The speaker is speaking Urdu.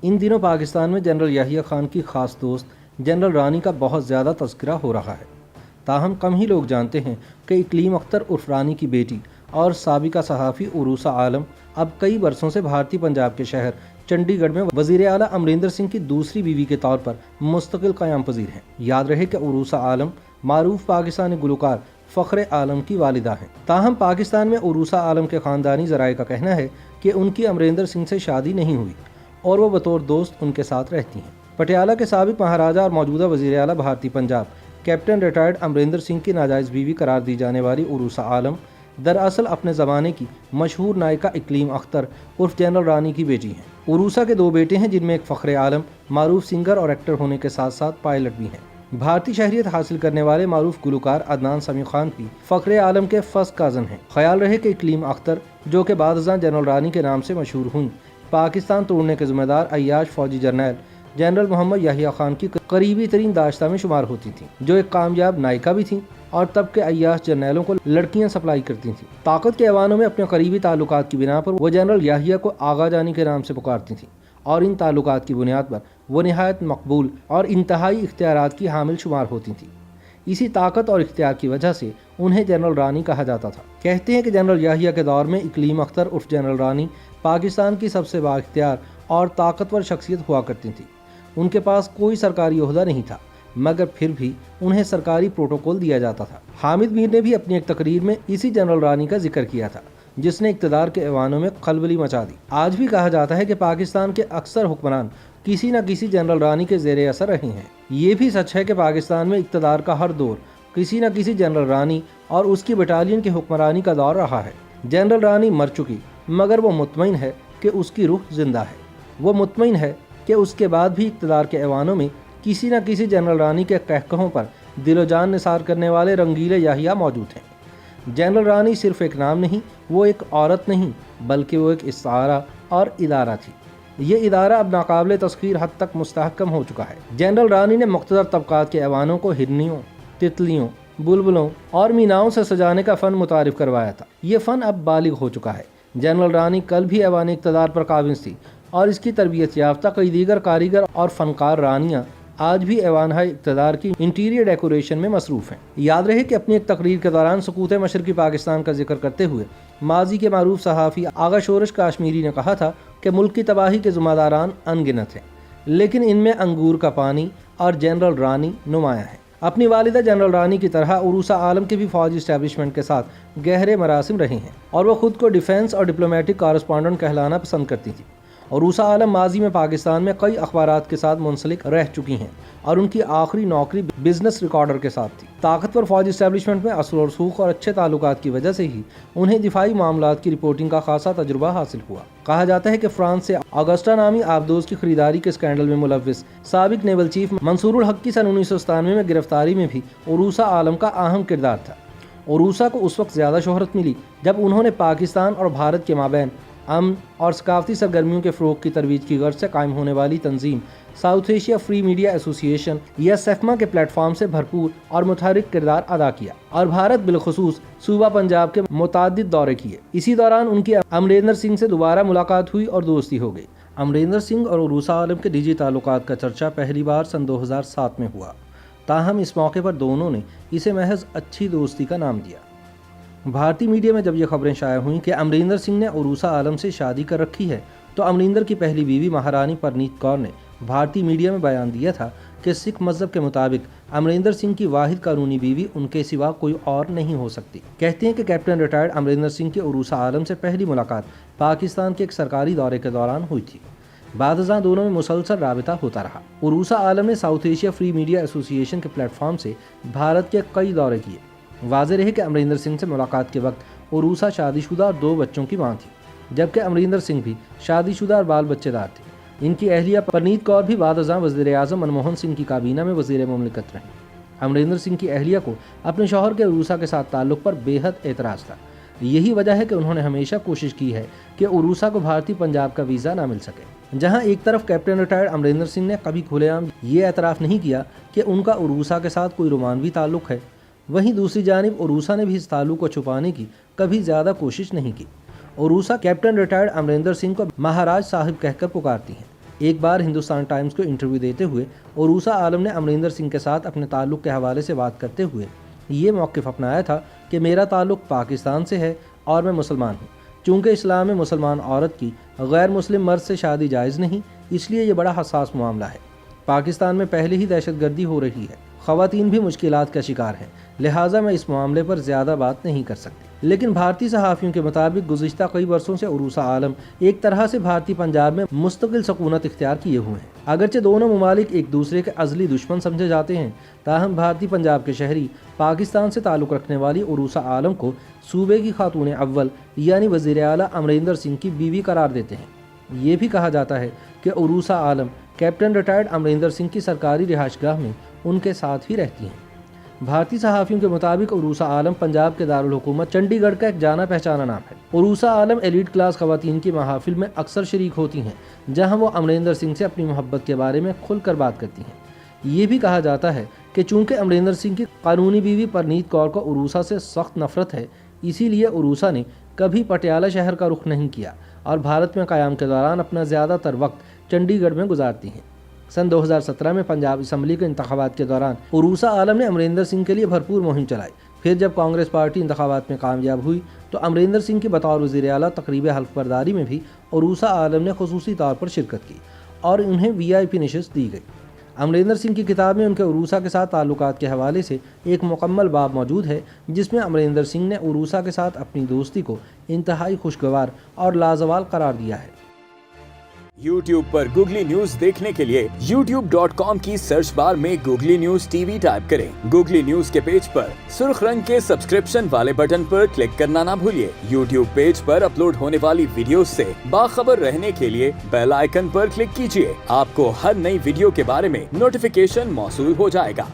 ان دنوں پاکستان میں جنرل یحییٰ خان کی خاص دوست جنرل رانی کا بہت زیادہ تذکرہ ہو رہا ہے، تاہم کم ہی لوگ جانتے ہیں کہ اقلیم اختر عرف رانی کی بیٹی اور سابقہ صحافی عروسہ عالم اب کئی برسوں سے بھارتی پنجاب کے شہر چنڈی گڑھ میں وزیر اعلیٰ امریندر سنگھ کی دوسری بیوی کے طور پر مستقل قیام پذیر ہیں۔ یاد رہے کہ عروسہ عالم معروف پاکستانی گلوکار فخر عالم کی والدہ ہیں، تاہم پاکستان میں عروسہ عالم کے خاندانی ذرائع کا کہنا ہے کہ ان کی امریندر سنگھ سے شادی نہیں ہوئی اور وہ بطور دوست ان کے ساتھ رہتی ہیں۔ پٹیالہ کے سابق مہاراجہ اور موجودہ وزیر اعلیٰ بھارتی پنجاب کیپٹن ریٹائرڈ امریندر سنگھ کی ناجائز بیوی قرار دی جانے والی عروسہ عالم دراصل اپنے زمانے کی مشہور نائکہ اقلیم اختر عرف جنرل رانی کی بیٹی ہیں۔ عروسہ کے دو بیٹے ہیں، جن میں ایک فخر عالم معروف سنگر اور ایکٹر ہونے کے ساتھ ساتھ پائلٹ بھی ہیں۔ بھارتی شہریت حاصل کرنے والے معروف گلوکار عدنان سمیع خان بھی فخر عالم کے فرسٹ کازن ہیں۔ خیال رہے کہ اقلیم اختر، جو کہ بعد ازاں جنرل رانی کے نام سے مشہور ہوئیں، پاکستان توڑنے کے ذمہ دار عیاش فوجی جرنیل جنرل محمد یحییٰ خان کی قریبی ترین داشتہ میں شمار ہوتی تھیں، جو ایک کامیاب نائکہ بھی تھیں اور تب کے عیاش جرنیلوں کو لڑکیاں سپلائی کرتی تھیں۔ طاقت کے ایوانوں میں اپنے قریبی تعلقات کی بنا پر وہ جنرل یحییٰ کو آغا جانی کے نام سے پکارتی تھیں اور ان تعلقات کی بنیاد پر وہ نہایت مقبول اور انتہائی اختیارات کی حامل شمار ہوتی تھیں۔ اسی طاقت اور اختیار کی وجہ سے انہیں جنرل رانی کہا جاتا تھا۔ کہتے ہیں کہ جنرل یحییٰ کے دور میں اقلیم اختر عرف جنرل رانی پاکستان کی سب سے با اختیار اور طاقتور شخصیت ہوا کرتی تھی۔ ان کے پاس کوئی سرکاری عہدہ نہیں تھا، مگر پھر بھی انہیں سرکاری پروٹوکول دیا جاتا تھا۔ حامد میر نے بھی اپنی ایک تقریر میں اسی جنرل رانی کا ذکر کیا تھا، جس نے اقتدار کے ایوانوں میں خلبلی مچا دی۔ آج بھی کہا جاتا ہے کہ پاکستان کے اکثر حکمران کسی نہ کسی جنرل رانی کے زیر اثر رہے ہیں۔ یہ بھی سچ ہے کہ پاکستان میں اقتدار کا ہر دور کسی نہ کسی جنرل رانی اور اس کی بٹالین کی حکمرانی کا دور رہا ہے۔ جنرل رانی مر چکی، مگر وہ مطمئن ہے کہ اس کی روح زندہ ہے۔ وہ مطمئن ہے کہ اس کے بعد بھی اقتدار کے ایوانوں میں کسی نہ کسی جنرل رانی کے قہقہوں پر دل و جان نثار کرنے والے رنگیلے یحییٰ موجود ہیں۔ جنرل رانی صرف ایک نام نہیں، وہ ایک عورت نہیں، بلکہ وہ ایک استعارہ اور ادارہ تھی۔ یہ ادارہ اب ناقابل تسخیر حد تک مستحکم ہو چکا ہے۔ جنرل رانی نے مقتدر طبقات کے ایوانوں کو ہرنیوں، تتلیوں، بلبلوں اور میناؤں سے سجانے کا فن متعارف کروایا تھا۔ یہ فن اب بالغ ہو چکا ہے۔ جنرل رانی کل بھی ایوان اقتدار پر قابض تھی اور اس کی تربیت یافتہ کئی دیگر کاریگر اور فنکار رانیاں آج بھی ایوانہ اقتدار کی انٹیریئر ڈیکوریشن میں مصروف ہیں۔ یاد رہے کہ اپنی ایک تقریر کے دوران سقوط مشرقی پاکستان کا ذکر کرتے ہوئے ماضی کے معروف صحافی آغا شورش کاشمیری نے کہا تھا کہ ملک کی تباہی کے ذمہ داران ان گنت ہیں، لیکن ان میں انگور کا پانی اور جنرل رانی نمایاں ہیں۔ اپنی والدہ جنرل رانی کی طرح عروسہ عالم کے بھی فوجی اسٹیبلشمنٹ کے ساتھ گہرے مراسم رہے ہیں اور وہ خود کو ڈیفینس اور ڈپلومیٹک کارسپونڈنٹ کہلانا پسند کرتی تھی۔ عروسہ عالم ماضی میں پاکستان میں کئی اخبارات کے ساتھ منسلک رہ چکی ہیں اور ان کی آخری نوکری بزنس ریکارڈر کے ساتھ تھی۔ طاقتور فوجی اسٹیبلشمنٹ میں اثر و رسوخ اور اچھے تعلقات کی وجہ سے ہی انہیں دفاعی معاملات کی رپورٹنگ کا خاصا تجربہ حاصل ہوا۔ کہا جاتا ہے کہ فرانس سے آگسٹا نامی آبدوز کی خریداری کے اسکینڈل میں ملوث سابق نیول چیف منصور الحق کی سن 1997 میں گرفتاری میں بھی عروسہ عالم کا اہم کردار تھا۔ عروسہ کو اس وقت زیادہ شہرت ملی جب انہوں نے پاکستان اور بھارت کے مابین امن اور ثقافتی سرگرمیوں کے فروغ کی ترویج کی غرض سے قائم ہونے والی تنظیم ساؤتھ ایشیا فری میڈیا ایسوسی ایشن یا سیفما کے پلیٹ فارم سے بھرپور اور متحرک کردار ادا کیا اور بھارت بالخصوص صوبہ پنجاب کے متعدد دورے کیے۔ اسی دوران ان کی امریندر سنگھ سے دوبارہ ملاقات ہوئی اور دوستی ہو گئی۔ امریندر سنگھ اور عروسہ عالم کے نجی تعلقات کا چرچا پہلی بار سن 2007 میں ہوا، تاہم اس موقع پر دونوں نے اسے محض اچھی دوستی کا نام دیا۔ بھارتی میڈیا میں جب یہ خبریں شائع ہوئیں کہ امریندر سنگھ نے عروسہ عالم سے شادی کر رکھی ہے، تو امریندر کی پہلی بیوی مہارانی پرنیت کور نے بھارتی میڈیا میں بیان دیا تھا کہ سکھ مذہب کے مطابق امریندر سنگھ کی واحد قانونی بیوی ان کے سوا کوئی اور نہیں ہو سکتی۔ کہتے ہیں کہ کیپٹن ریٹائرڈ امریندر سنگھ کی عروسہ عالم سے پہلی ملاقات پاکستان کے ایک سرکاری دورے کے دوران ہوئی تھی۔ بعد ازاں دونوں میں مسلسل رابطہ ہوتا رہا۔ عروسہ عالم نے ساؤتھ ایشیا فری میڈیا ایسوسی ایشن کے پلیٹ فارم سے بھارت کے کئی دورے کیے۔ واضح رہے کہ امریندر سنگھ سے ملاقات کے وقت عروسہ شادی شدہ اور 2 بچوں کی ماں تھی، جبکہ امریندر سنگھ بھی شادی شدہ اور بال بچے دار تھے۔ ان کی اہلیہ پرنیت کور بھی بعد ازاں وزیر اعظم منموہن سنگھ کی کابینہ میں وزیر مملکت رہیں۔ امریندر سنگھ کی اہلیہ کو اپنے شوہر کے عروسہ کے ساتھ تعلق پر بے حد اعتراض تھا۔ یہی وجہ ہے کہ انہوں نے ہمیشہ کوشش کی ہے کہ عروسہ کو بھارتی پنجاب کا ویزا نہ مل سکے۔ جہاں ایک طرف کیپٹن ریٹائرڈ امریندر سنگھ نے کبھی کھلے عام یہ اعتراف نہیں کیا کہ ان کا عروسہ کے ساتھ کوئی رومانوی تعلق ہے، وہیں دوسری جانب عروسہ نے بھی اس تعلق کو چھپانے کی کبھی زیادہ کوشش نہیں کی۔ عروسہ کیپٹن ریٹائرڈ امریندر سنگھ کو مہاراج صاحب کہہ کر پکارتی ہیں۔ ایک بار ہندوستان ٹائمز کو انٹرویو دیتے ہوئے عروسہ عالم نے امریندر سنگھ کے ساتھ اپنے تعلق کے حوالے سے بات کرتے ہوئے یہ موقف اپنایا تھا کہ میرا تعلق پاکستان سے ہے اور میں مسلمان ہوں۔ چونکہ اسلام میں مسلمان عورت کی غیر مسلم مرد سے شادی جائز نہیں، اس لیے یہ بڑا حساس معاملہ ہے۔ پاکستان میں پہلے ہی دہشت گردی ہو رہی ہے، خواتین بھی مشکلات کا شکار ہیں، لہٰذا میں اس معاملے پر زیادہ بات نہیں کر سکتی۔ لیکن بھارتی صحافیوں کے مطابق گزشتہ کئی برسوں سے عروسہ عالم ایک طرح سے بھارتی پنجاب میں مستقل سکونت اختیار کیے ہوئے ہیں۔ اگرچہ دونوں ممالک ایک دوسرے کے ازلی دشمن سمجھے جاتے ہیں، تاہم بھارتی پنجاب کے شہری پاکستان سے تعلق رکھنے والی عروسہ عالم کو صوبے کی خاتون اول یعنی وزیر اعلیٰ امریندر سنگھ کی بیوی قرار دیتے ہیں۔ یہ بھی کہا جاتا ہے کہ عروسہ عالم کیپٹن ریٹائرڈ امریندر سنگھ کی سرکاری رہائش گاہ میں ان کے ساتھ ہی رہتی ہیں۔ بھارتی صحافیوں کے مطابق عروسہ عالم پنجاب کے دارالحکومت چنڈی گڑھ کا ایک جانا پہچانا نام ہے۔ عروسہ عالم ایلیٹ کلاس خواتین کی محافل میں اکثر شریک ہوتی ہیں، جہاں وہ امریندر سنگھ سے اپنی محبت کے بارے میں کھل کر بات کرتی ہیں۔ یہ بھی کہا جاتا ہے کہ چونکہ امریندر سنگھ کی قانونی بیوی پرنیت کور کو عروسہ سے سخت نفرت ہے، اسی لیے عروسہ نے کبھی پٹیالہ شہر کا رخ نہیں کیا اور بھارت میں قیام کے دوران اپنا زیادہ تر وقت چنڈی گڑھ میں گزارتی ہیں۔ سن 2017 میں پنجاب اسمبلی کے انتخابات کے دوران عروسہ عالم نے امریندر سنگھ کے لیے بھرپور مہم چلائی۔ پھر جب کانگریس پارٹی انتخابات میں کامیاب ہوئی تو امریندر سنگھ کی بطور وزیر اعلیٰ تقریب حلف برداری میں بھی عروسہ عالم نے خصوصی طور پر شرکت کی اور انہیں VIP نشست دی گئی۔ امریندر سنگھ کی کتاب میں ان کے عروسہ کے ساتھ تعلقات کے حوالے سے ایک مکمل باب موجود ہے، جس میں امریندر سنگھ نے عروسہ کے ساتھ اپنی دوستی کو انتہائی خوشگوار اور لازوال قرار دیا ہے۔ YouTube پر گوگلی نیوز دیکھنے کے لیے youtube.com کی سرچ بار میں گوگلی نیوز TV ٹائپ کریں۔ گوگلی نیوز کے پیج پر سرخ رنگ کے سبسکرپشن والے بٹن پر کلک کرنا نہ بھولیے۔ YouTube پیج پر اپلوڈ ہونے والی ویڈیوز سے باخبر رہنے کے لیے بیل آئیکن پر کلک کیجیے۔ آپ کو ہر نئی ویڈیو کے بارے میں نوٹیفیکیشن موصول ہو جائے گا۔